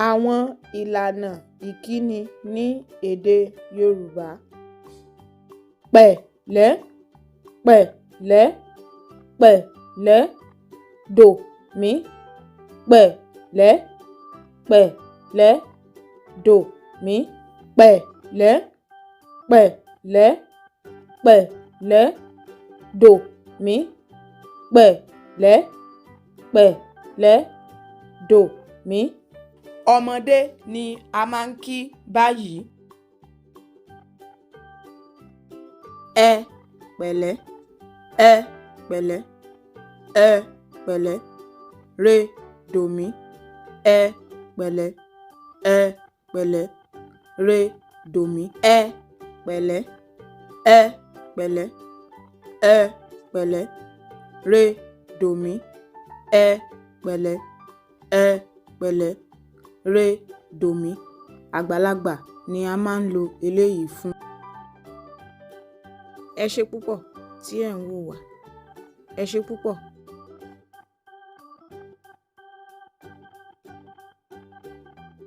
Àwọn ìlànà ìkíni ní èdè Yorùbá. Pẹ̀lẹ́, pẹ̀lẹ́, pẹ̀lẹ́, dòmí, pẹ̀lẹ́, pẹ̀lẹ́, dòmí, pẹ̀lẹ́, pẹ̀lẹ́, pẹ̀lẹ́, dòmí, pẹ̀lẹ́, pẹ̀lẹ́, dòmí. Ọmọdé ni a máa ń kí báyìí. Ẹ pẹ̀lẹ́, ẹ pẹ̀lẹ́, ẹ pẹ̀lẹ́, re dòmí, ẹ pẹ̀lẹ́, ẹ pẹ̀lẹ́, re dòmí, ẹ pẹ̀lẹ́, ẹ pẹ̀lẹ́, ẹ pẹ̀lẹ́, re dòmí, ẹ pẹ̀lẹ́, ẹ pẹ̀lẹ́, re dòmí. Àgbàlagbà ni a máa ń lo eléyìí fún. Ẹ ṣé púpọ̀ tí ẹ̀ ń wò wá. Ẹ ṣé púpọ̀.